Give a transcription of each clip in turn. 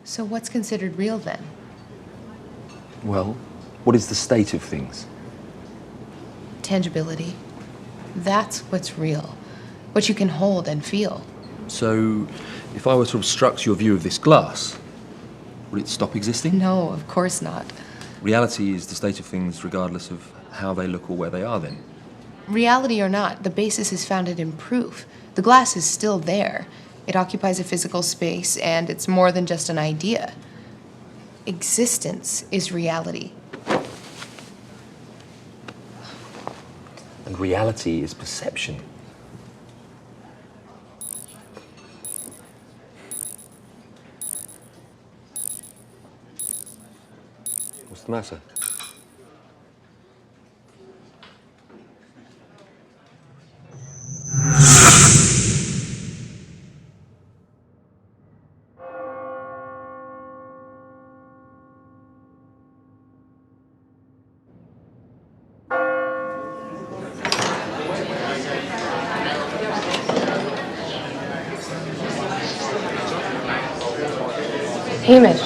So what's considered real then? Well, what is the state of things? Tangibility. That's what's real. What you can hold and feel. So, if I were to obstruct your view of this glass, would it stop existing? No, of course not. Reality is the state of things regardless of how they look or where they are then. Reality or not, the basis is founded in proof. The glass is still there. It occupies a physical space, and it's more than just an idea. Existence is reality. And reality is perception. What's the matter? Hamish.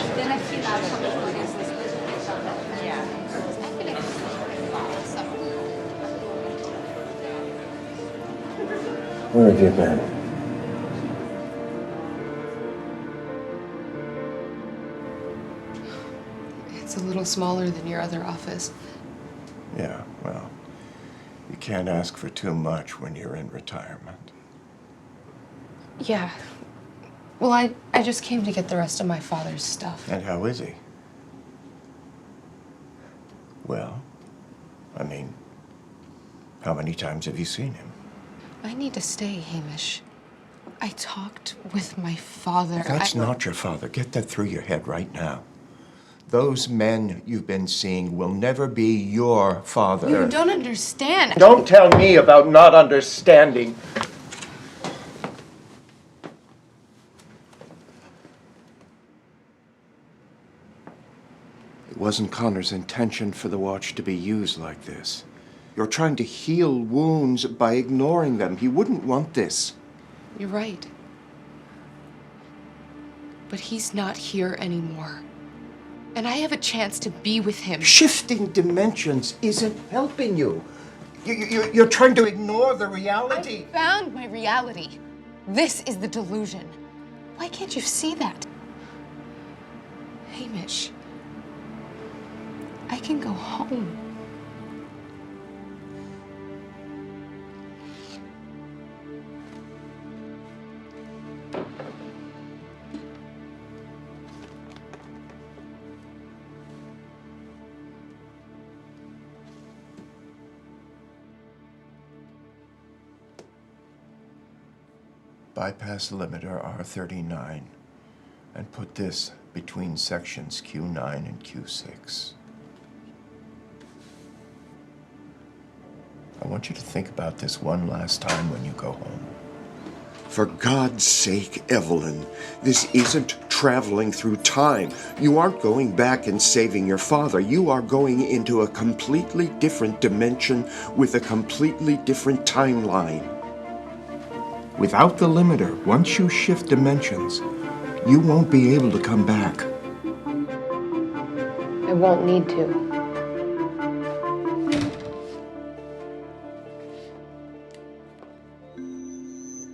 Where have you been? It's a little smaller than your other office. Yeah, well, you can't ask for too much when you're in retirement. Yeah. Well, I just came to get the rest of my father's stuff. And how is he? Well, I mean, how many times have you seen him? I need to stay, Hamish. I talked with my father. That's not your father. Get that through your head right now. Those men you've been seeing will never be your father. You don't understand. Don't tell me about not understanding. It wasn't Connor's intention for the watch to be used like this. You're trying to heal wounds by ignoring them. He wouldn't want this. You're right. But he's not here anymore. And I have a chance to be with him. Shifting dimensions isn't helping you. You're trying to ignore the reality. I found my reality. This is the delusion. Why can't you see that? Hamish, I can go home. Bypass the limiter R39 and put this between sections Q9 and Q6. I want you to think about this one last time when you go home. For God's sake, Evelyn, this isn't traveling through time. You aren't going back and saving your father. You are going into a completely different dimension with a completely different timeline. Without the limiter, once you shift dimensions, you won't be able to come back. I won't need to.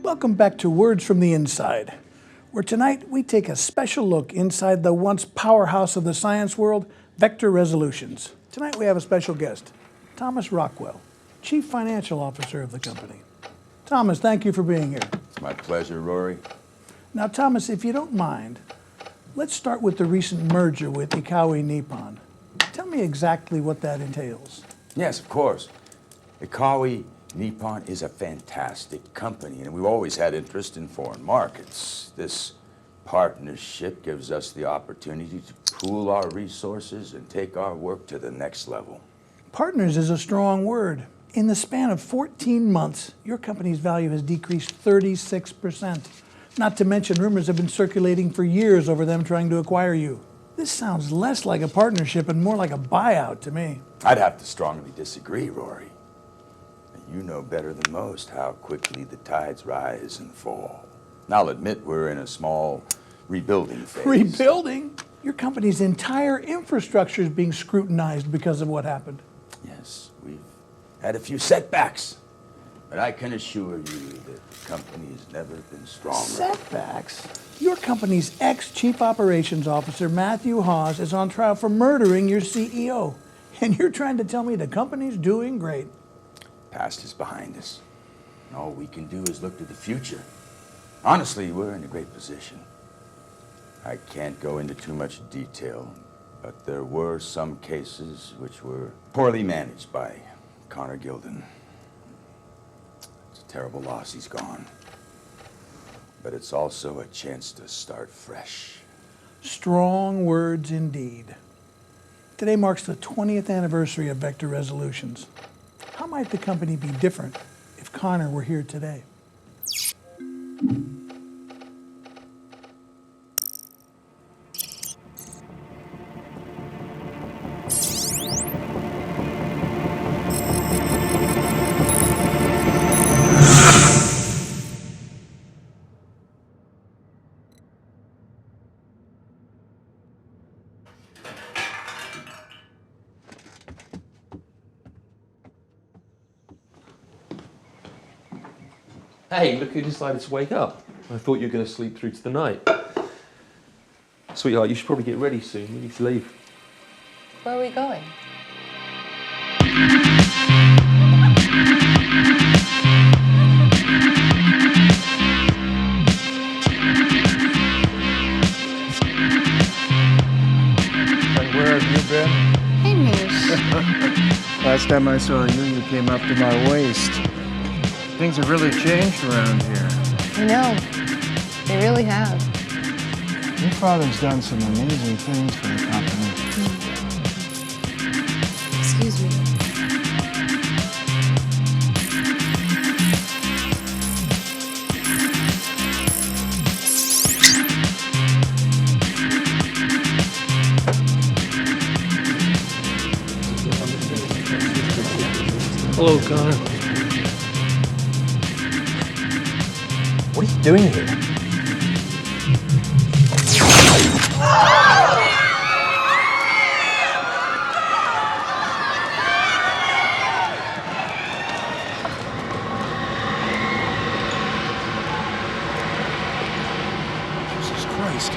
Welcome back to Words from the Inside, where tonight we take a special look inside the once powerhouse of the science world, Vector Resolutions. Tonight we have a special guest, Thomas Rockwell, Chief Financial Officer of the company. Thomas, thank you for being here. It's my pleasure, Rory. Now, Thomas, if you don't mind, let's start with the recent merger with Ikawi Nippon. Tell me exactly what that entails. Yes, of course. Ikawi Nippon is a fantastic company, and we've always had interest in foreign markets. This partnership gives us the opportunity to pool our resources and take our work to the next level. Partners is a strong word. In the span of 14 months, your company's value has decreased 36%. Not to mention rumors have been circulating for years over them trying to acquire you. This sounds less like a partnership and more like a buyout to me. I'd have to strongly disagree, Rory. You know better than most how quickly the tides rise and fall. And I'll admit we're in a small rebuilding phase. Rebuilding? Your company's entire infrastructure is being scrutinized because of what happened. Yes, we've had a few setbacks, but I can assure you that the company has never been stronger. Setbacks? Your company's ex-chief operations officer, Matthew Hawes, is on trial for murdering your CEO. And you're trying to tell me the company's doing great. Past is behind us. And all we can do is look to the future. Honestly, we're in a great position. I can't go into too much detail, but there were some cases which were poorly managed by Connor Gilden. It's a terrible loss, he's gone. But it's also a chance to start fresh. Strong words indeed. Today marks the 20th anniversary of Vector Resolutions. How might the company be different if Connor were here today? Hey, look who decided to wake up. I thought you were going to sleep through to the night. Sweetheart, you should probably get ready soon. We need to leave. Where are we going? And where have you been? Hey, Moosh. Last time I saw you came up to my waist. Things have really changed around here. I know. They really have. Your father's done some amazing things for the company. Excuse me. Hello, Connor. What are you doing here? Jesus Christ.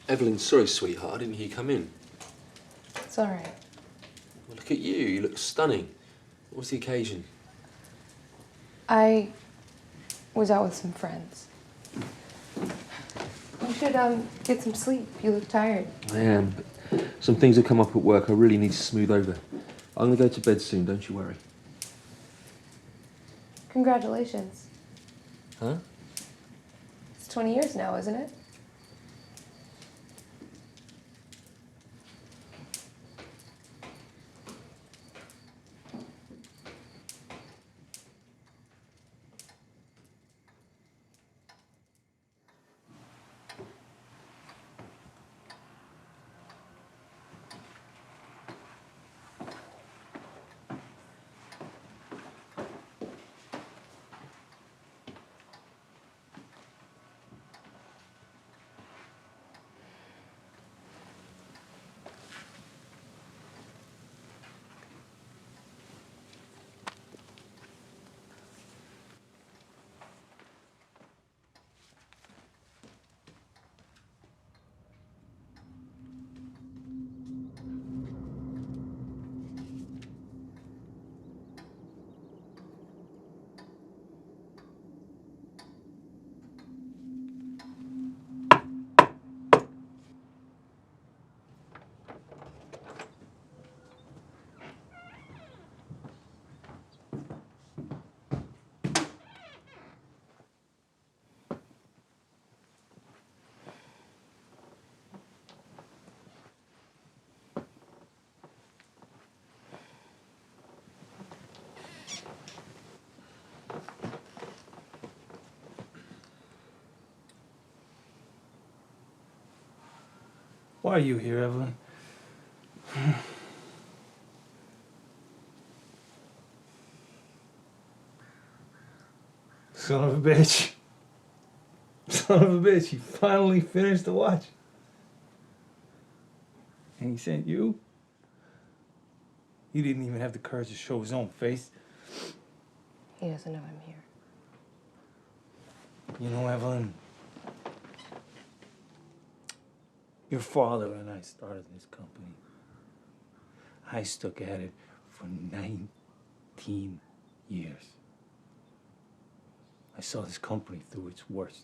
Evelyn, sorry, sweetheart. I didn't hear you come in. It's all right. Well, look at you. You look stunning. What's the occasion? I was out with some friends. You should get some sleep. You look tired. I am, but some things have come up at work I really need to smooth over. I'm going to go to bed soon, don't you worry. Congratulations. Huh? It's 20 years now, isn't it? Why are you here, Evelyn? Son of a bitch. Son of a bitch, he finally finished the watch. And he sent you? He didn't even have the courage to show his own face. He doesn't know I'm here. You know, Evelyn, your father and I started this company. I stuck at it for 19 years. I saw this company through its worst.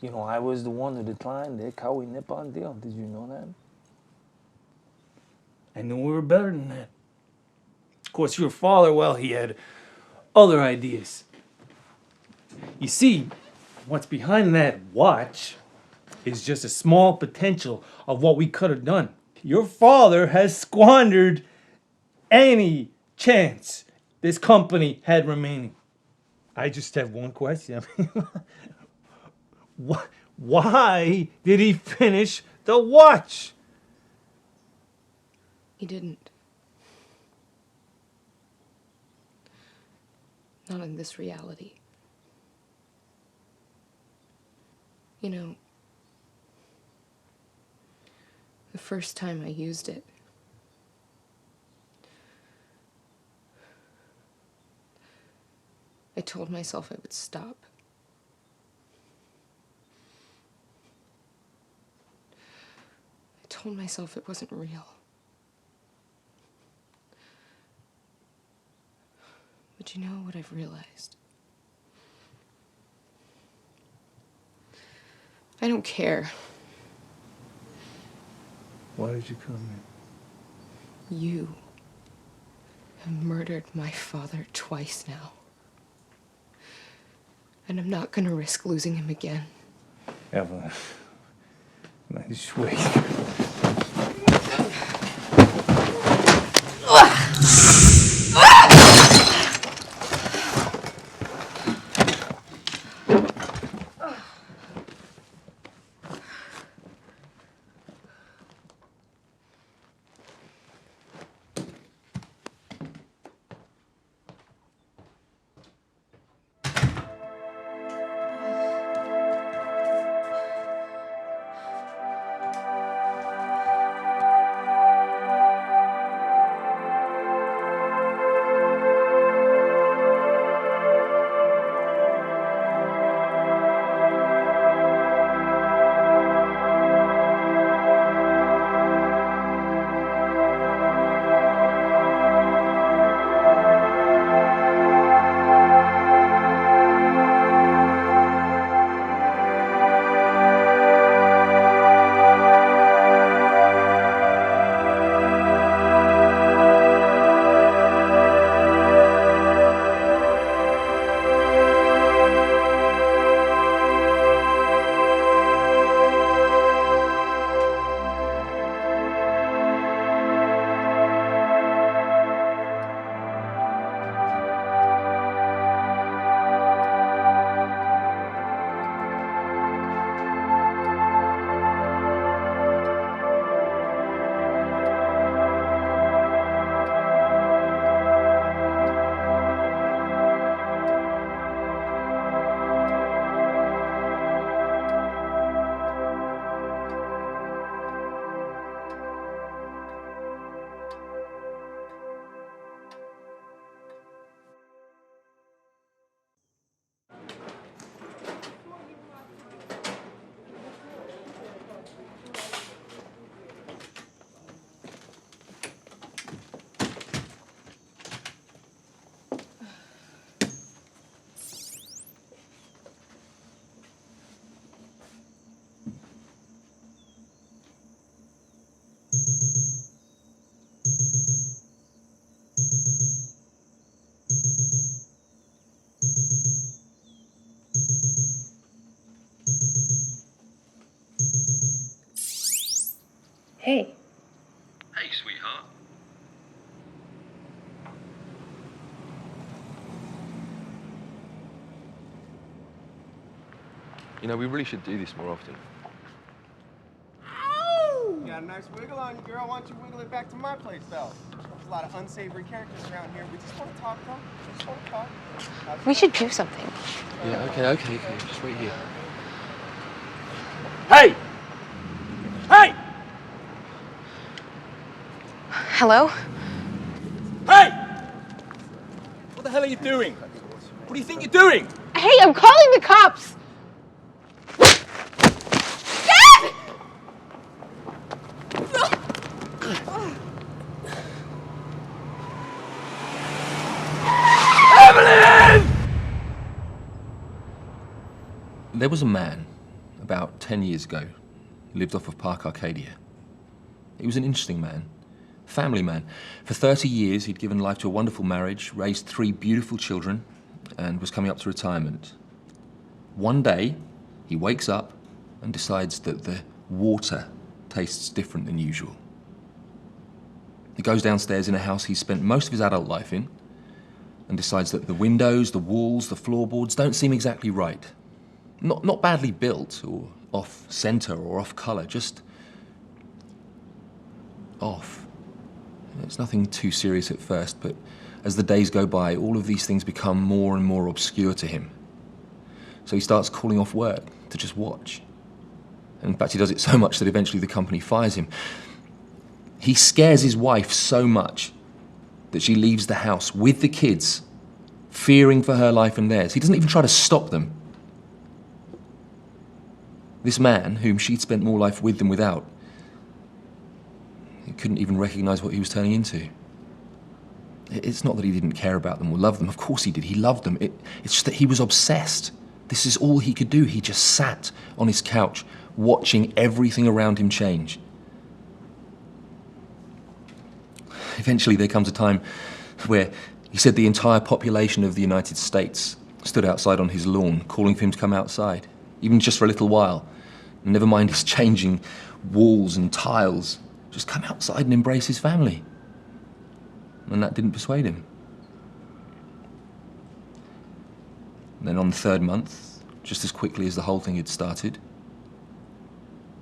You know, I was the one who declined the Kawi Nippon deal. Did you know that? I knew we were better than that. Of course, your father, well, he had other ideas. You see, what's behind that watch is just a small potential of what we could have done. Your father has squandered any chance this company had remaining. I just have one question. Why did he finish the watch? He didn't. Not in this reality. You know, the first time I used it, I told myself I would stop. I told myself it wasn't real. But you know what I've realized? I don't care. Why did you come here? You have murdered my father twice now. And I'm not gonna risk losing him again. Evelyn, nice way. Hey. Hey, sweetheart. You know, we really should do this more often. You got a nice wiggle on you, girl. Why don't you wiggle it back to my place, though? There's a lot of unsavory characters around here. We just want to talk, though. We just want to talk. We should do something. Yeah, okay. Just wait here. Hey! Hey! Hello? Hey! What the hell are you doing? What do you think you're doing? Hey, I'm calling the cops! There was a man, about 10 years ago, who lived off of Park Arcadia. He was an interesting man, family man. For 30 years, he'd given life to a wonderful marriage, raised 3 beautiful children, and was coming up to retirement. One day, he wakes up and decides that the water tastes different than usual. He goes downstairs in a house he's spent most of his adult life in and decides that the windows, the walls, the floorboards don't seem exactly right. Not badly built or off-center or off-color, just off. It's nothing too serious at first, but as the days go by, all of these things become more and more obscure to him. So he starts calling off work to just watch. And in fact, he does it so much that eventually the company fires him. He scares his wife so much that she leaves the house with the kids, fearing for her life and theirs. He doesn't even try to stop them. This man, whom she'd spent more life with than without, he couldn't even recognize what he was turning into. It's not that he didn't care about them or love them. Of course he did. He loved them. It's just that he was obsessed. This is all he could do. He just sat on his couch, watching everything around him change. Eventually, there comes a time where he said the entire population of the United States stood outside on his lawn, calling for him to come outside, even just for a little while. And never mind his changing walls and tiles. Just come outside and embrace his family. And that didn't persuade him. And then on the 3rd month, just as quickly as the whole thing had started,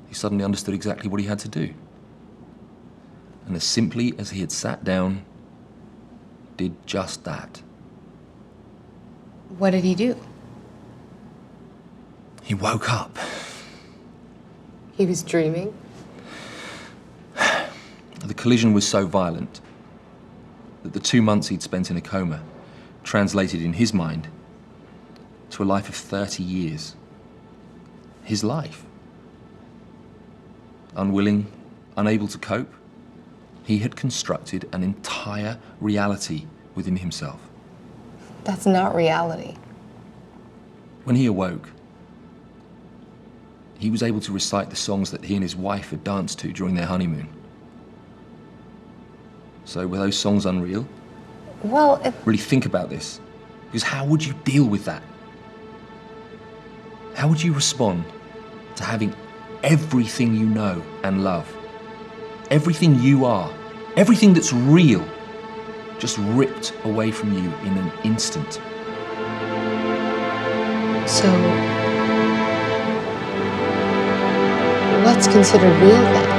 he suddenly understood exactly what he had to do. And as simply as he had sat down, did just that. What did he do? He woke up. He was dreaming? The collision was so violent that the 2 months he'd spent in a coma translated in his mind to a life of 30 years. His life. Unwilling, unable to cope, he had constructed an entire reality within himself. That's not reality. When he awoke, he was able to recite the songs that he and his wife had danced to during their honeymoon. So were those songs unreal? Well, Really think about this. Because how would you deal with that? How would you respond to having everything you know and love, everything you are, everything that's real, just ripped away from you in an instant? So, what's considered real then?